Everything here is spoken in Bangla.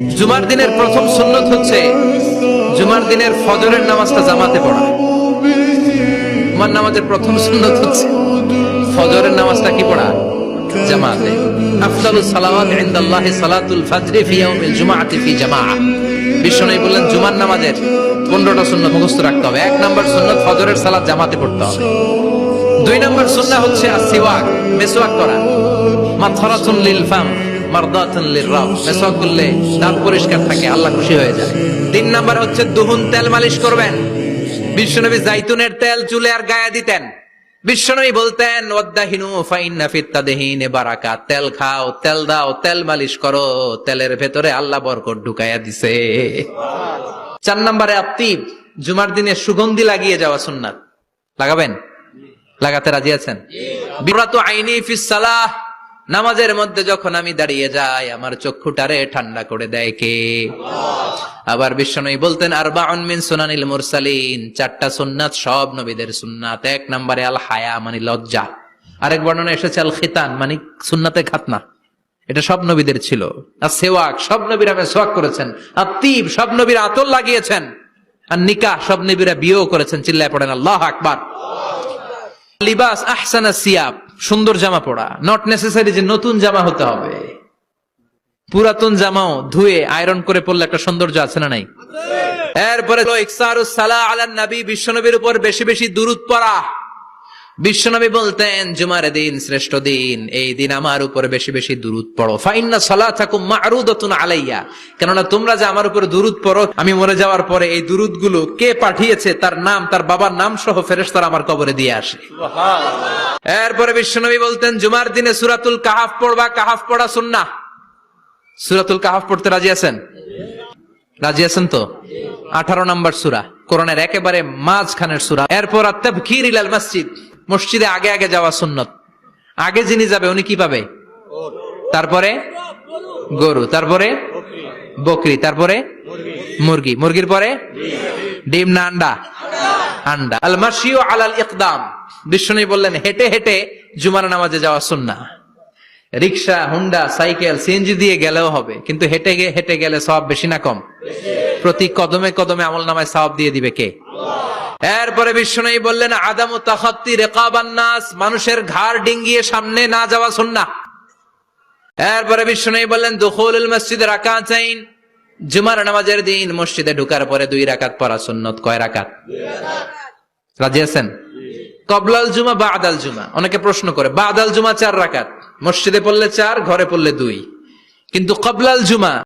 জুমার দিনের প্রথম সুন্নত হচ্ছে জুমার দিনের ফজরের নামাজটা জামাতে পড়া। জুমার নামাজের প্রথম সুন্নত হচ্ছে ফজরের নামাজটা কি পড়া? জামাতে। আফদালুস সালাওয়াত ইনদাল্লাহি সালাতুল ফজরি ফি ইয়াউমিল জুমআতি ফি জামাআহ। বিশ্বনবী বললেন জুমার নামাজের 15টা সুন্নাত মুখস্থ রাখতে হবে। 1 নাম্বার সুন্নাত ফজরের সালাত জামাতে পড়তে হবে। 2 নাম্বার সুন্নাহ হচ্ছে আসওয়াক, মেসওয়াক করা। মাথরাতুন লিল ফাম মারদাতুন লিররাব, মেসওয়াক করলে দাঁত পরিষ্কার থাকে, আল্লাহ খুশি হয়ে যায়। 3 নাম্বার হচ্ছে দুহুন, তেল মালিশ করবেন। বিশ্বনবী জাইতুনের তেল চুলে আর গায়ে দিতেন। বিশ্বনবী বলতেন ওয়াদাহিনু ফাইন্না ফিত তাদহিনে বারাকাত, তেল খাও, তেল দাও, তেল মালিশ করো, তেলের ভেতরে আল্লাহ বরকত ঢুকাইয়া দিছে। 4 নম্বরে আত্তিব, জুমার দিনে সুগন্ধি লাগিয়ে যাওয়া সুন্নাত। লাগাবেন? লাগাতে রাজি আছেন? বিরাতু আইনি ফিস সালাহ, নামাজের মধ্যে যখন আমি দাঁড়িয়ে যাই আমার চক্ষুটারে ঠান্ডা করে দেয় কে? আবার বিশ্বনবী বলতেন আরবাউন মিন সুনানিল মুরসালিন, 4টা সুন্নাত সব নবীদের সুন্নাত। 1 নম্বরে আল হায়া মানে লজ্জা। আরেক বর্ণনা এসেছে আল খিতান মানে সুন্নাতে খাতনা, এটা সব নবীদের ছিল। আর সেওয়াক, সব নবীরা মেসওয়াক করেছেন। আর তিব, সব নবীরা আতর লাগিয়েছেন। আর নিকাহ, সব নবীরা বিয়েও করেছেন। চিল্লায় পড়েন আল্লাহু আকবার। লিবাস আহসানা সিয়াব, সুন্দর জামা পড়া। নট নেসেসারি যে নতুন জামা হতে হবে, পুরাতন জামাও ধুয়ে আয়রন করে পড়লে একটা সৌন্দর্য আছে না নাই? এরপরে ইকসারুস সালাহ আলান নবী, বিশ্বনবীর উপর বেশি বেশি দুরূদ পড়া। বিশ্বনবী বলতেন জুমার দিন শ্রেষ্ঠ দিন, এই দিন আমার উপর বেশি বেশি দুরূদ পড়ো। ফাইন্না সালাতাকুম মা'রুদাতুন আলাইয়া, কেননা তোমরা যে আমার উপর দুরূদ পড়ো, আমি মরে যাওয়ার পরে এই দুরূদ গুলো কে পাঠিয়েছে তার নাম, তার বাবার নাম সহ ফেরেশতারা আমার কবরে দিয়ে আসে। সুবহানাল্লাহ। এরপরে বিশ্বনবী বলতেন জুমার দিনে সূরাতুল কাহাফ পড়বা। কাহাফ পড়া সুন্নাহ। সূরাতুল কাহাফ পড়তে রাজি আছেন? রাজি আছেন তো? 18 নম্বর সূরা, কোরআনের একেবারে মাঝখানের সূরা। এরপর আত-তাবকির ইলাল মসজিদ, মসজিদে আগে আগে যাওয়া সুন্নত। আগে যিনি যাবে উনি কি পাবে? তারপরে গরু, তারপরে বকরি, তারপরে মুরগি, মুরগির পরে ডিম না আন্ডা? আন্ডা। আল মাশিউ আলাল ইকদাম, বিশ্বনবী বললেন হেঁটে হেঁটে জুমার নামাজে যাওয়া সুন্নাহ। রিকশা, হুন্ডা, সাইকেল, সিএনজি দিয়ে গেলেও হবে, কিন্তু হেঁটে হেঁটে গেলে সওয়াব বেশি না কম? প্রতি কদমে কদমে আমলনামায় সওয়াব দিয়ে দিবে কে? এরপরে বিশ্বনবী বললেন আদামু তাখাত্তি রিকাবান নাস, মানুষের ঘাড় ডিঙ্গিয়ে সামনে না যাওয়া সুন্নাহ। এরপরে বিশ্বনবী বললেন দুখুলুল মসজিদে রাকাতাইন, জুমার নামাজের দিন মসজিদে ঢোকার পরে 2 রাকাত পড়া সুন্নত। কয় রাকাত? 2 রাকাত। রাজি আছেন? কবলাল জুমা বাদাল জুমা, অনেকে প্রশ্ন করে বাদাল জুমা 4 রাকাত, মসজিদে পড়লে 4, ঘরে পড়লে 2, কিন্তু কবলাল জুমা